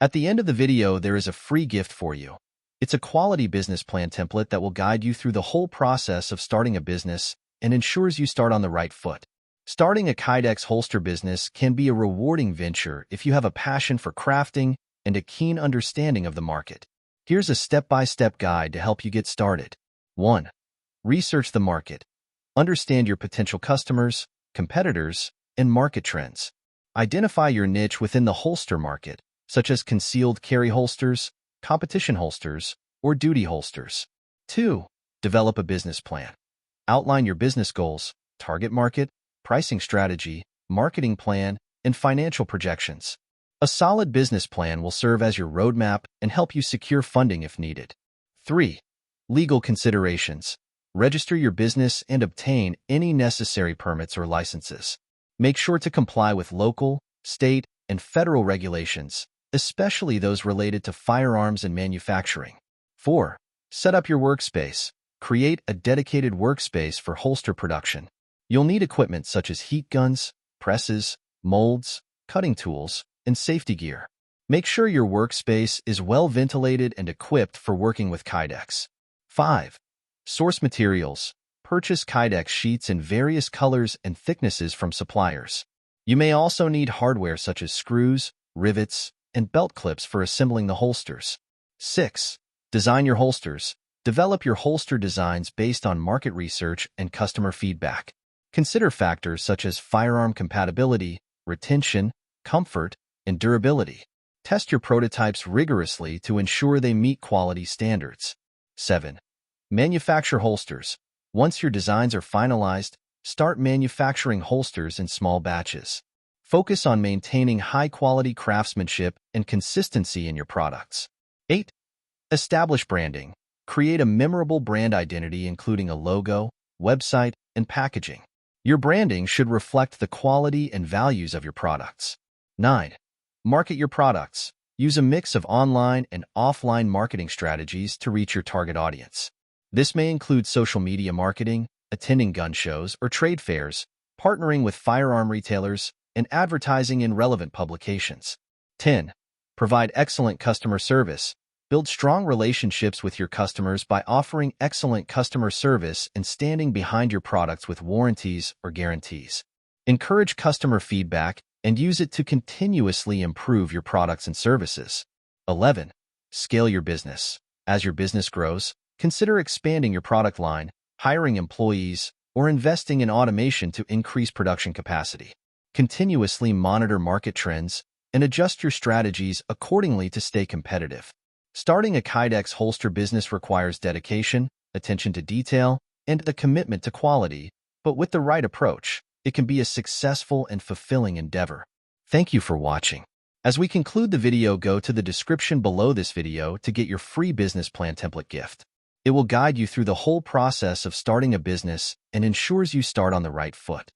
At the end of the video, there is a free gift for you. It's a quality business plan template that will guide you through the whole process of starting a business and ensures you start on the right foot. Starting a Kydex Holster business can be a rewarding venture if you have a passion for crafting and a keen understanding of the market. Here's a step-by-step guide to help you get started. 1. Research the market. Understand your potential customers, competitors, and market trends. Identify your niche within the holster market, such as concealed carry holsters, competition holsters, or duty holsters. 2. Develop a business plan. Outline your business goals, target market, pricing strategy, marketing plan, and financial projections. A solid business plan will serve as your roadmap and help you secure funding if needed. 3. Legal considerations. Register your business and obtain any necessary permits or licenses. Make sure to comply with local, state, and federal regulations, especially those related to firearms and manufacturing. 4. Set up your workspace. Create a dedicated workspace for holster production. You'll need equipment such as heat guns, presses, molds, cutting tools, and safety gear. Make sure your workspace is well ventilated and equipped for working with Kydex. 5. Source materials. Purchase Kydex sheets in various colors and thicknesses from suppliers. You may also need hardware such as screws, rivets, and belt clips for assembling the holsters. 6. Design your holsters. Develop your holster designs based on market research and customer feedback. Consider factors such as firearm compatibility, retention, comfort, and durability. Test your prototypes rigorously to ensure they meet quality standards. 7. Manufacture holsters. Once your designs are finalized, start manufacturing holsters in small batches. Focus on maintaining high-quality craftsmanship and consistency in your products. 8. Establish branding. Create a memorable brand identity including a logo, website, and packaging. Your branding should reflect the quality and values of your products. 9. Market your products. Use a mix of online and offline marketing strategies to reach your target audience. This may include social media marketing, attending gun shows or trade fairs, partnering with firearm retailers, and advertising in relevant publications. 10. Provide excellent customer service. Build strong relationships with your customers by offering excellent customer service and standing behind your products with warranties or guarantees. Encourage customer feedback and use it to continuously improve your products and services. 11. Scale your business. As your business grows, consider expanding your product line, hiring employees, or investing in automation to increase production capacity. Continuously monitor market trends and adjust your strategies accordingly to stay competitive. Starting a Kydex holster business requires dedication, attention to detail, and a commitment to quality, but with the right approach, it can be a successful and fulfilling endeavor. Thank you for watching. As we conclude the video, go to the description below this video to get your free business plan template gift. It will guide you through the whole process of starting a business and ensures you start on the right foot.